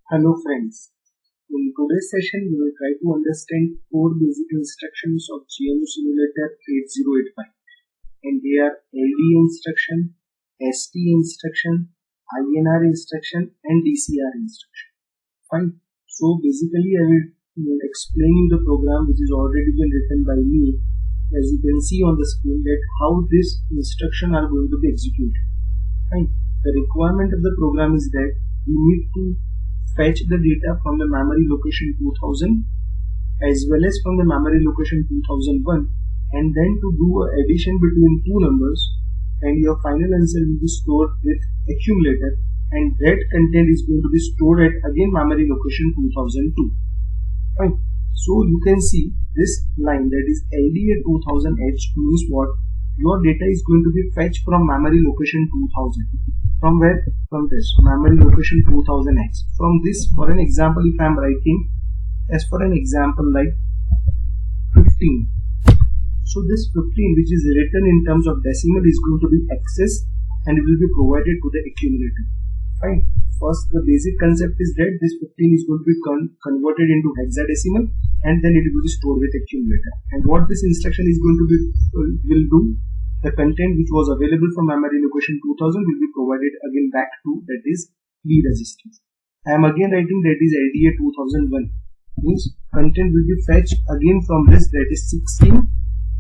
Hello friends, in today's session we will try to understand 4 basic instructions of GNU Simulator 8085 and they are LDA instruction, STA instruction, INR instruction and DCR instruction. Fine. So basically I will explain you the program which is already been written by me. As you can see on the screen that how this instruction are going to be executed. Fine. The requirement of the program is that we need to fetch the data from the memory location 2000 as well as from the memory location 2001 and then to do an addition between two numbers and your final answer will be stored with accumulator and that content is going to be stored at again memory location 2002. Fine. So you can see this line that is LDA 2000H means what? Your data is going to be fetched from memory location 2000. From where? From this memory location 2000X. From this, for an example, if I am writing as for an example like 15. So this 15 which is written in terms of decimal is going to be accessed and will be provided to the accumulator. Fine. First, the basic concept is that this 15 is going to be converted into hexadecimal and then it will be stored with accumulator. And what this instruction is going to be will do, the content which was available from memory location 2000 will be provided again back to that is B register. I am again writing that is LDA 2001 means content will be fetched again from this that is 16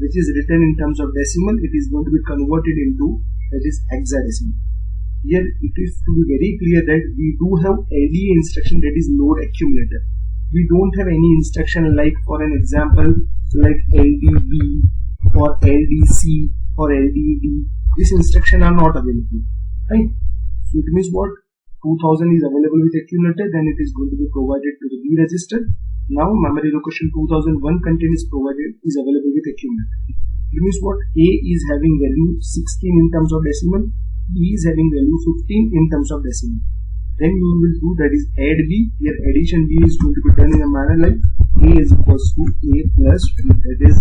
which is written in terms of decimal. It is going to be converted into that is hexadecimal. Here it is to be very clear that we do have LDA instruction that is load accumulator. We don't have any instruction like for an example like LDB or LDC or LDD. This instruction are not available. Right? So it means what? 2000 is available with accumulator, then it is going to be provided to the B register. Now memory location 2001 content is available with accumulator. It means what? A is having value 16 in terms of decimal, B is having value 15 in terms of decimal. Then you will do that is add B. Here addition B is going to be done in a manner like A is equals to A plus B. That is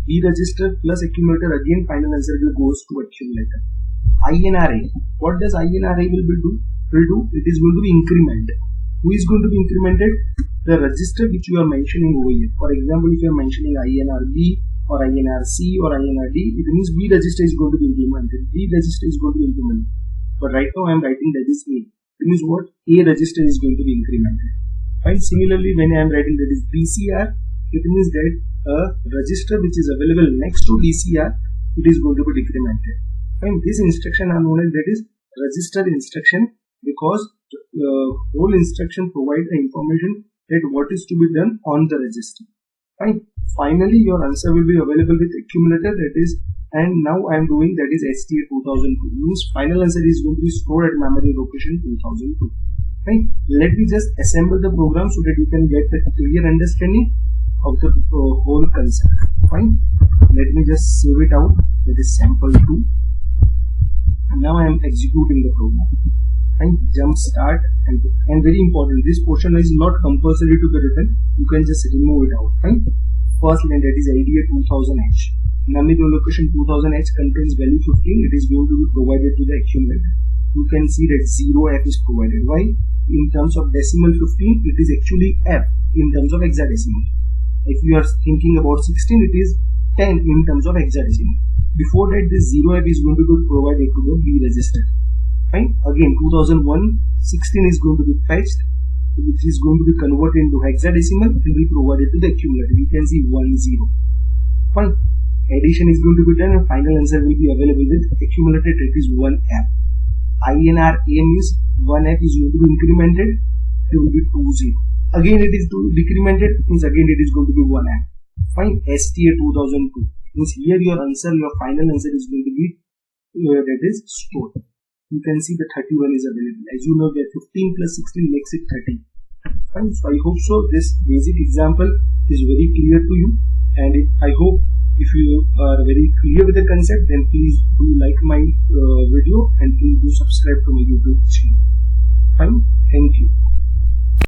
B register plus accumulator, again final answer will goes to accumulator. INR. What does INR will do? It is going to be increment. Who is going to be incremented? The register which you are mentioning over here. For example, if you are mentioning INRB or INRC or INRD, it means B register is going to be implemented. B register is going to be implemented. But right now I am writing that is A. It means what? A register is going to be incremented. Fine. Similarly, when I am writing that is DCR, it means that a register which is available next to DCR, it is going to be decremented. Fine. This instruction are known as that is register instruction because whole instruction provides the information that what is to be done on the register. Fine. Finally, your answer will be available with accumulator, that is, and now I am doing that is STA 2002 means final answer is going to be stored at memory location 2002. Right? Let me just assemble the program so that you can get a clear understanding of the whole concept. Fine. Let me just save it out. That is sample 2. And now I am executing the program. Fine. Jump start and very important. This portion is not compulsory to be written. You can just remove it out. Fine. First line that is LDA 2000H. Memory location 2000H contains value 15. It is going to be provided to the accumulator. You can see that 0F is provided. Why? In terms of decimal 15, it is actually F in terms of hexadecimal. If you are thinking about 16, it is 10 in terms of hexadecimal. Before that, this 0F is going to be provided to the B register. Fine. Again, 2001, 16 is going to be fetched, which is going to be converted into hexadecimal and will be provided to the accumulator. You can see 10. Fine. Addition is going to be done and final answer will be available with accumulator, that is 1F. INR A means 1F is going to be incremented, it will be 20. Again it is decremented, means again it is going to be 1F. Fine. STA 2002 means here your answer, your final answer is going to be that is stored. You can see the 31 is available. As you know that 15 plus 16 makes it 30. Fine. So I hope so this basic example is very clear to you, and I hope if you are very clear with the concept, then please do like my video and please do subscribe to my YouTube channel. Fine. Thank you.